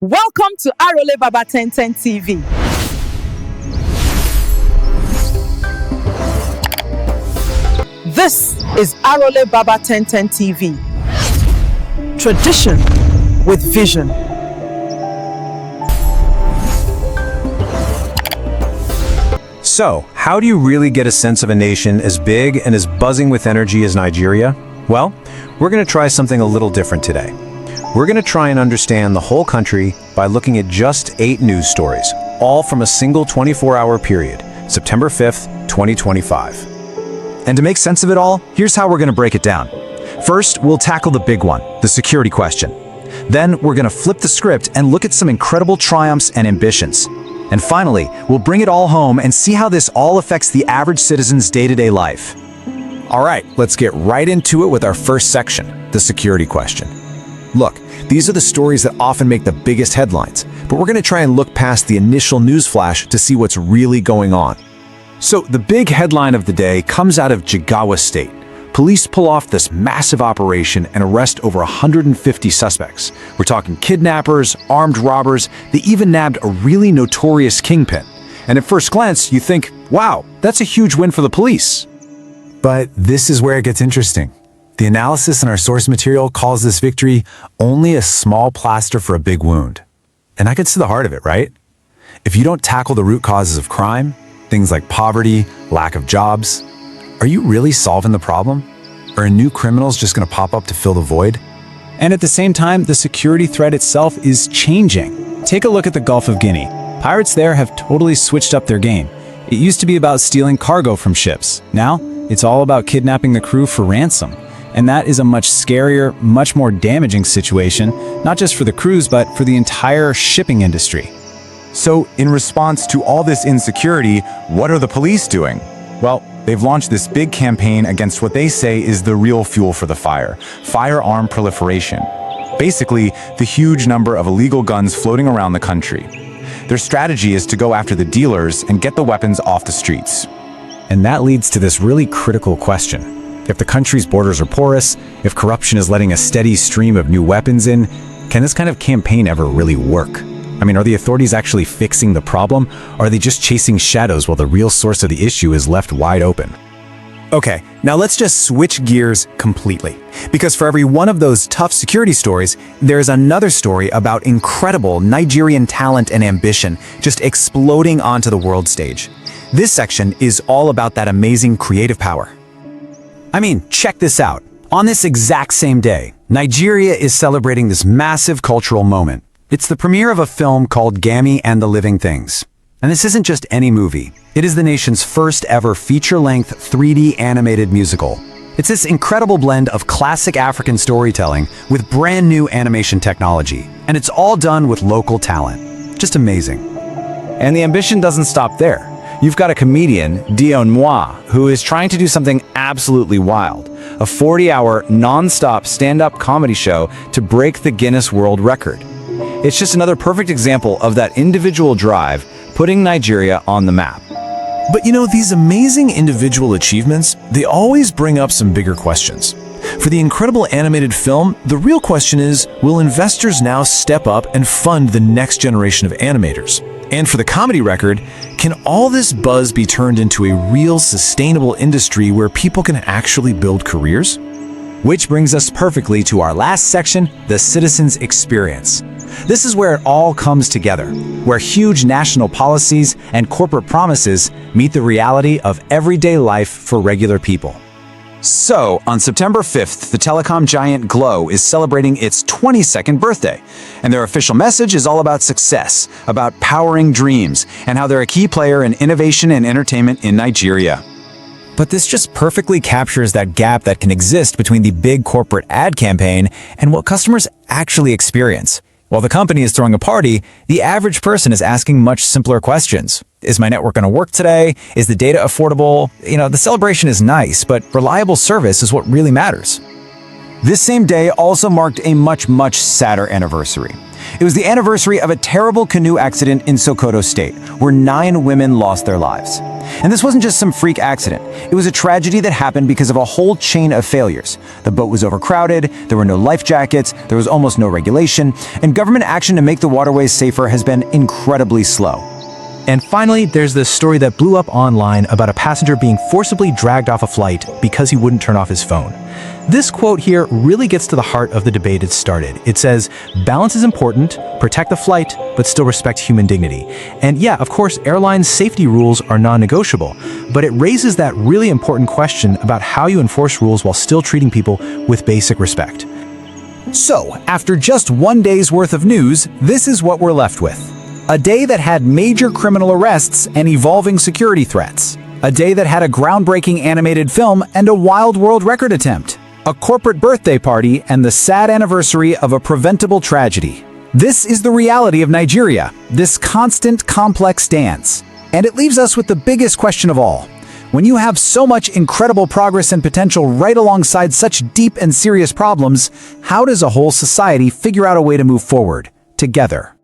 Welcome to Arole Baba 1010 TV. This is Arole Baba 1010 TV. Tradition with vision. So, how do you really get a sense of a nation as big and as buzzing with energy as Nigeria? Well, we're going to try something a little different today. We're going to try and understand the whole country by looking at just 8 news stories, all from a single 24-hour period, September 5th, 2025. And to make sense of it all, here's how we're going to break it down. First, we'll tackle the big one, the security question. Then, we're going to flip the script and look at some incredible triumphs and ambitions. And finally, we'll bring it all home and see how this all affects the average citizen's day-to-day life. All right, let's get right into it with our first section, the security question. Look, these are the stories that often make the biggest headlines, but we're going to try and look past the initial news flash to see what's really going on. So the big headline of the day comes out of Jigawa State. Police pull off this massive operation and arrest over 150 suspects. We're talking kidnappers, armed robbers, they even nabbed a really notorious kingpin. And at first glance, you think, wow, that's a huge win for the police. But this is where it gets interesting. The analysis in our source material calls this victory only a small plaster for a big wound. And that gets to the heart of it, right? If you don't tackle the root causes of crime, things like poverty, lack of jobs, are you really solving the problem? Or are new criminals just going to pop up to fill the void? And at the same time, the security threat itself is changing. Take a look at the Gulf of Guinea. Pirates there have totally switched up their game. It used to be about stealing cargo from ships. Now, it's all about kidnapping the crew for ransom. And that is a much scarier, much more damaging situation, not just for the crews, but for the entire shipping industry. So, in response to all this insecurity, what are the police doing? Well, they've launched this big campaign against what they say is the real fuel for the fire, firearm proliferation. Basically, the huge number of illegal guns floating around the country. Their strategy is to go after the dealers and get the weapons off the streets. And that leads to this really critical question. If the country's borders are porous, if corruption is letting a steady stream of new weapons in, can this kind of campaign ever really work? I mean, are the authorities actually fixing the problem? Or are they just chasing shadows while the real source of the issue is left wide open? Okay, now let's just switch gears completely. Because for every one of those tough security stories, there's another story about incredible Nigerian talent and ambition just exploding onto the world stage. This section is all about that amazing creative power. I mean, check this out. On this exact same day, Nigeria is celebrating this massive cultural moment. It's the premiere of a film called Gammy and the Living Things. And this isn't just any movie. It is the nation's first ever feature-length 3D animated musical. It's this incredible blend of classic African storytelling with brand new animation technology. And it's all done with local talent. Just amazing. And the ambition doesn't stop there. You've got a comedian, Deeone, who is trying to do something absolutely wild. A 40-hour, non-stop stand-up comedy show to break the Guinness World Record. It's just another perfect example of that individual drive putting Nigeria on the map. But you know, these amazing individual achievements, they always bring up some bigger questions. For the incredible animated film, the real question is, will investors now step up and fund the next generation of animators? And for the comedy record, can all this buzz be turned into a real sustainable industry where people can actually build careers? Which brings us perfectly to our last section, the citizen's experience. This is where it all comes together, where huge national policies and corporate promises meet the reality of everyday life for regular people. So, on September 5th, the telecom giant Glo is celebrating its 22nd birthday. And their official message is all about success, about powering dreams, and how they're a key player in innovation and entertainment in Nigeria. But this just perfectly captures that gap that can exist between the big corporate ad campaign and what customers actually experience. While the company is throwing a party, the average person is asking much simpler questions. Is my network going to work today? Is the data affordable? You know, the celebration is nice, but reliable service is what really matters. This same day also marked a much sadder anniversary. It was the anniversary of a terrible canoe accident in Sokoto State, where 9 women lost their lives. And this wasn't just some freak accident. It was a tragedy that happened because of a whole chain of failures. The boat was overcrowded, there were no life jackets, there was almost no regulation, and government action to make the waterways safer has been incredibly slow. And finally, there's this story that blew up online about a passenger being forcibly dragged off a flight because he wouldn't turn off his phone. This quote here really gets to the heart of the debate it started. It says, balance is important, protect the flight, but still respect human dignity. And yeah, of course, airline safety rules are non-negotiable, but it raises that really important question about how you enforce rules while still treating people with basic respect. So, after just one day's worth of news, this is what we're left with. A day that had major criminal arrests and evolving security threats. A day that had a groundbreaking animated film and a wild world record attempt. A corporate birthday party and the sad anniversary of a preventable tragedy. This is the reality of Nigeria, this constant, complex dance. And it leaves us with the biggest question of all. When you have so much incredible progress and potential right alongside such deep and serious problems, how does a whole society figure out a way to move forward, together?